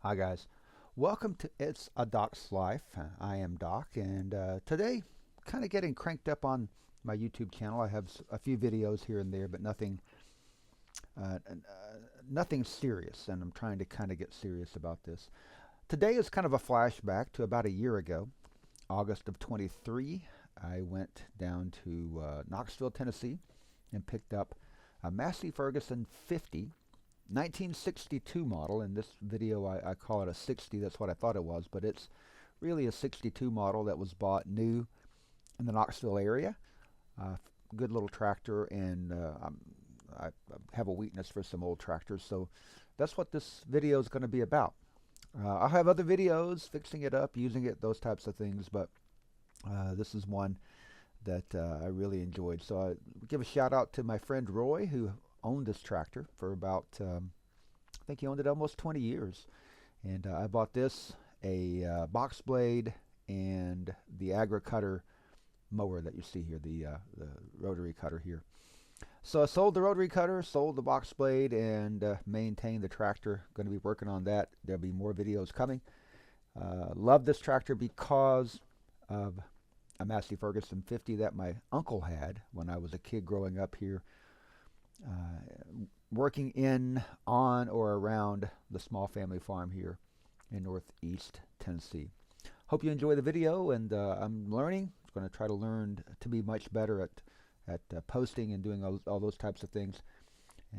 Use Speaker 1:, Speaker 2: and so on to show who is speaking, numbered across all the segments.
Speaker 1: Hi guys, welcome to It's a Doc's Life. I am Doc, and today, kind of getting cranked up on my YouTube channel. I have a few videos here and there, but nothing serious, and I'm trying to kind of get serious about this. Today is kind of a flashback to about a year ago, August of 23. I went down to Knoxville, Tennessee, and picked up a Massey Ferguson 50. 1962 model. In this video I call it a 60. That's what I thought it was, but it's really a 62 model that was bought new in the Knoxville area. Good little tractor, and I have a weakness for some old tractors, so that's what this video is going to be about. I'll have other videos fixing it up, using it, those types of things, but this is one that I really enjoyed. So I give a shout out to my friend Roy, who owned this tractor for about, I think he owned it almost 20 years. And I bought this, a box blade, and the agri cutter mower that you see here, the rotary cutter here. So I sold the rotary cutter, sold the box blade, and maintained the tractor. Going to be working on that. There'll be more videos coming. Love this tractor because of a Massey Ferguson 50 that my uncle had when I was a kid growing up here, working on or around the small family farm here in northeast Tennessee. Hope you enjoy the video, and I'm learning. I'm going to try to learn to be much better at posting and doing all those types of things,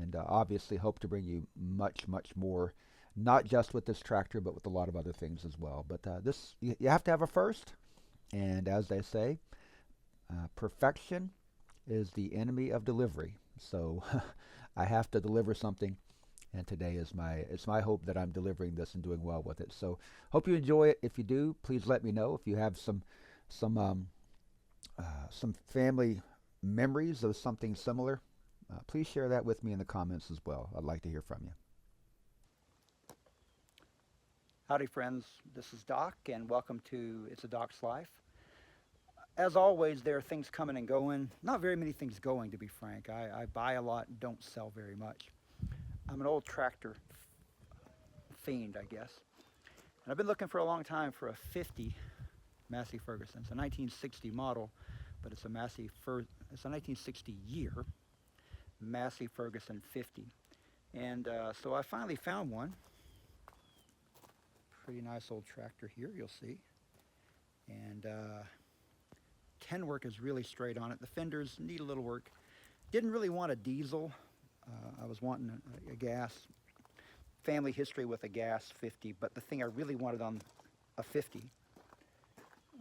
Speaker 1: and obviously hope to bring you much more, not just with this tractor but with a lot of other things as well. But this, you have to have a first, and as they say, perfection is the enemy of delivery. So I have to deliver something, and today is it's my hope that I'm delivering this and doing well with it. So hope you enjoy it. If you do, please let me know. If you have some family memories of something similar, please share that with me in the comments as well. I'd like to hear from you.
Speaker 2: Howdy friends, this is Doc, and welcome to It's a Doc's Life. As always, there are things coming and going. Not very many things going, to be frank. I buy a lot and don't sell very much. I'm an old tractor fiend, I guess. And I've been looking for a long time for a 50 Massey Ferguson. It's a 1960 model, but it's a 1960 year Massey Ferguson 50. And so I finally found one. Pretty nice old tractor here, you'll see. And tin work is really straight on it. The fenders need a little work. Didn't really want a diesel. I was wanting a gas. Family history with a gas 50, but the thing I really wanted on a 50,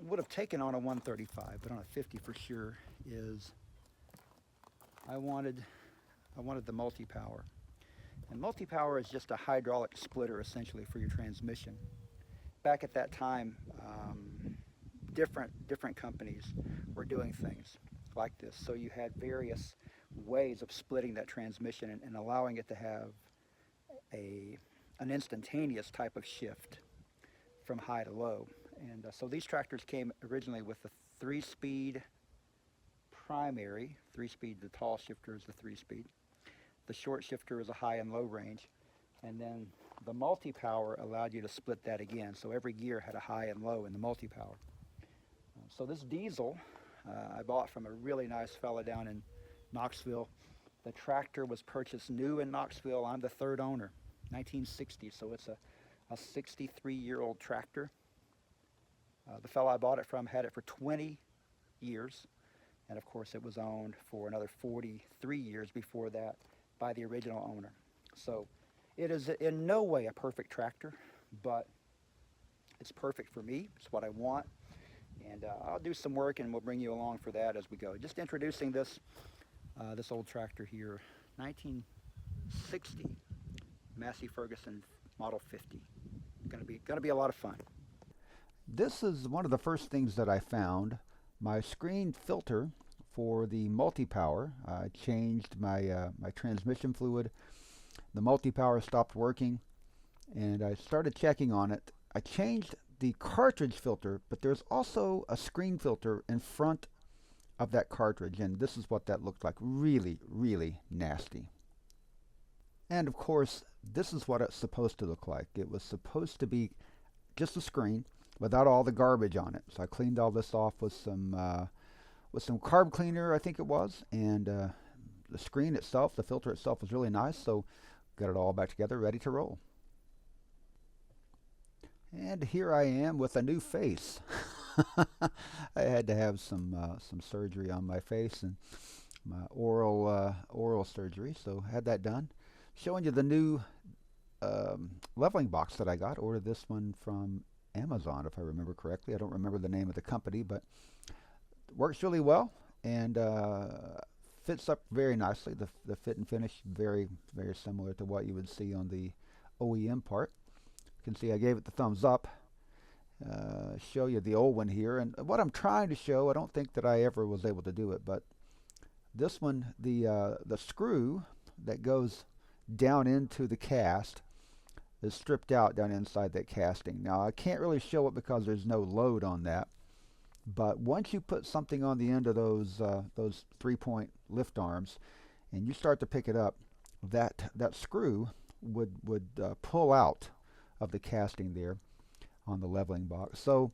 Speaker 2: would have taken on a 135, but on a 50 for sure, is I wanted the multi-power. And multi-power is just a hydraulic splitter essentially for your transmission. Back at that time, different companies were doing things like this. So you had various ways of splitting that transmission and allowing it to have an instantaneous type of shift from high to low. And so these tractors came originally with the 3-speed primary, 3-speed, the tall shifter is the 3-speed. The short shifter is a high and low range. And then the multi-power allowed you to split that again. So every gear had a high and low in the multi-power. So this diesel I bought from a really nice fella down in Knoxville. The tractor was purchased new in Knoxville. I'm the third owner, 1960, so it's a 63-year-old tractor. The fella I bought it from had it for 20 years, and of course it was owned for another 43 years before that by the original owner. So it is in no way a perfect tractor, but it's perfect for me. It's what I want. And I'll do some work and we'll bring you along for that as we go. Just introducing this old tractor here, 1960 Massey Ferguson Model 50. Gonna be a lot of fun.
Speaker 1: This is one of the first things that I found. My screen filter for the multi-power. I changed my my transmission fluid. The multi-power stopped working, and I started checking on it. I changed the cartridge filter, but there's also a screen filter in front of that cartridge, and this is what that looked like. Really nasty. And of course, this is what it's supposed to look like. It was supposed to be just a screen without all the garbage on it. So I cleaned all this off with some carb cleaner, I think it was, and the screen itself, the filter itself was really nice. So got it all back together, ready to roll. And here I am with a new face. I had to have some surgery on my face and my oral surgery, so had that done. Showing you the new leveling box that I got. Ordered this one from Amazon, if I remember correctly. I don't remember the name of the company, but it works really well and fits up very nicely. The fit and finish very similar to what you would see on the OEM part. You can see I gave it the thumbs up. Show you the old one here, and what I'm trying to show, I don't think that I ever was able to do it, but this one, the screw that goes down into the cast is stripped out down inside that casting. Now I can't really show it because there's no load on that, but once you put something on the end of those 3-point lift arms and you start to pick it up, that screw would pull out of the casting there on the leveling box. So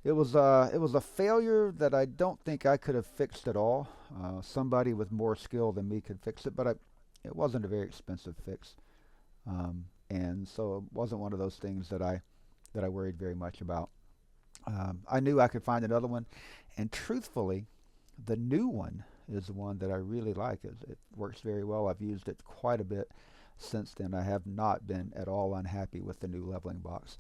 Speaker 1: it was a failure that I don't think I could have fixed at all. Somebody with more skill than me could fix it, but it wasn't a very expensive fix, and so it wasn't one of those things that I worried very much about. I knew I could find another one, and truthfully, the new one is the one that I really like. It works very well. I've used it quite a bit since then. I have not been at all unhappy with the new leveling box.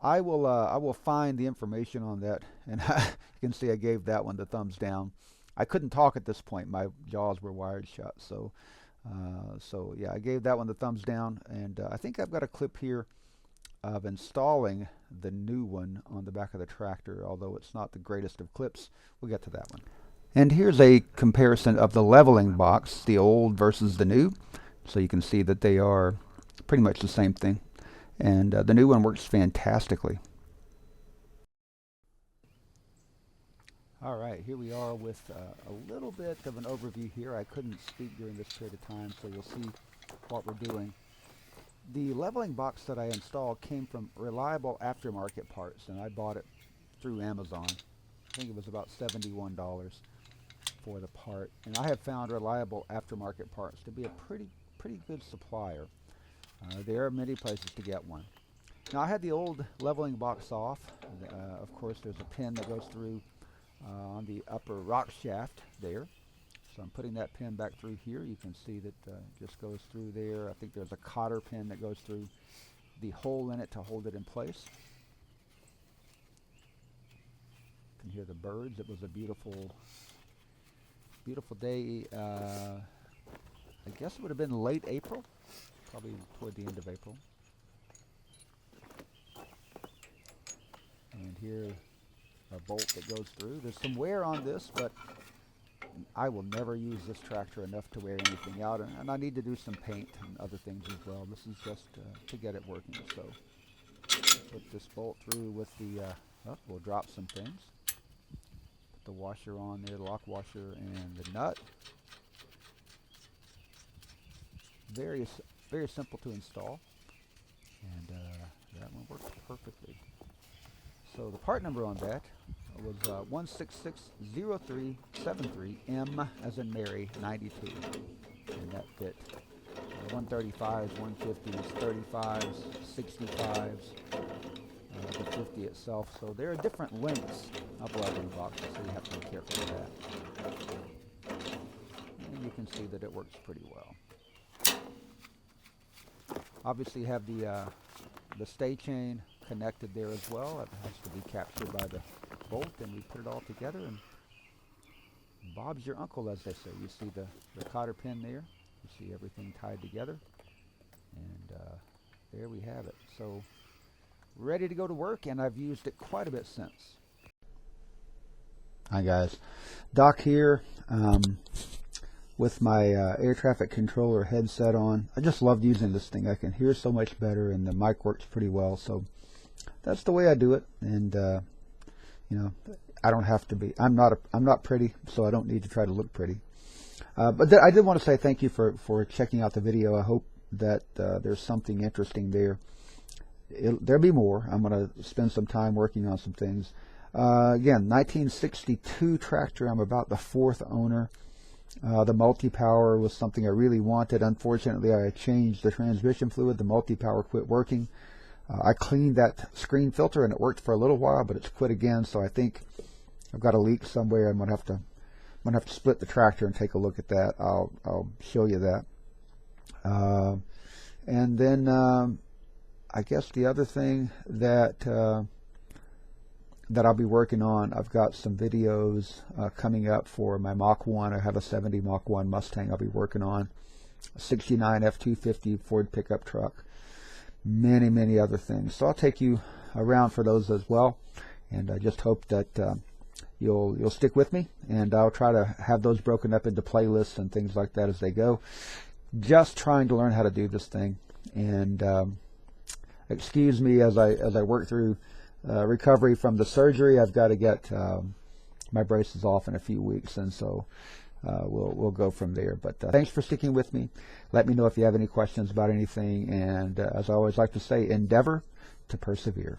Speaker 1: I will find the information on that, and you can see I gave that one the thumbs down. I couldn't talk at this point; my jaws were wired shut. So yeah, I gave that one the thumbs down, and I think I've got a clip here of installing the new one on the back of the tractor. Although it's not the greatest of clips, we'll get to that one. And here's a comparison of the leveling box, the old versus the new. So you can see that they are pretty much the same thing. And the new one works fantastically. All right, here we are with a little bit of an overview here. I couldn't speak during this period of time, so you'll see what we're doing. The leveling box that I installed came from Reliable Aftermarket Parts, and I bought it through Amazon. I think it was about $71 for the part. And I have found Reliable Aftermarket Parts to be a pretty good supplier. There are many places to get one. Now I had the old leveling box off. Of course there's a pin that goes through on the upper rock shaft there. So I'm putting that pin back through here. You can see that it just goes through there. I think there's a cotter pin that goes through the hole in it to hold it in place. You can hear the birds. It was a beautiful day. I guess it would have been late April. Probably toward the end of April. And here a bolt that goes through. There's some wear on this, but I will never use this tractor enough to wear anything out, and I need to do some paint and other things as well. This is just to get it working. So put this bolt through with the, we'll drop some things. Put the washer on there, the lock washer and the nut. Very simple to install, and that one works perfectly. So the part number on that was 1660373, M as in Mary, 92, and that fit 135s, 150s, 35s, 65s, the 50 itself. So there are different lengths of leveling boxes, so you have to be careful with that. And you can see that it works pretty well. Obviously you have the stay chain connected there as well. It has to be captured by the bolt, and we put it all together, and Bob's your uncle, as they say. You see the cotter pin there. You see everything tied together, and there we have it. So ready to go to work, and I've used it quite a bit since. Hi guys, Doc here. With my air traffic controller headset on. I just loved using this thing. I can hear so much better, and the mic works pretty well. So that's the way I do it. And you know, I don't have to be. I'm not pretty, so I don't need to try to look pretty. But I did want to say thank you for checking out the video. I hope that there's something interesting there. There'll be more. I'm going to spend some time working on some things. Again, 1962 tractor. I'm about the fourth owner. The multi-power was something I really wanted. Unfortunately, I changed the transmission fluid. The multi-power quit working. I cleaned that screen filter and it worked for a little while, but it's quit again. So I think I've got a leak somewhere. I'm gonna have to split the tractor and take a look at that. I'll show you that. And then I guess the other thing that that I'll be working on, I've got some videos coming up for my Mach 1. I have a 70 Mach 1 Mustang I'll be working on, a 69 F-250 Ford pickup truck, many other things. So I'll take you around for those as well, and I just hope that you'll stick with me, and I'll try to have those broken up into playlists and things like that as they go. Just trying to learn how to do this thing, and excuse me as I work through recovery from the surgery. I've got to get my braces off in a few weeks, and so we'll go from there. But thanks for sticking with me. Let me know if you have any questions about anything, and as I always like to say, endeavor to persevere.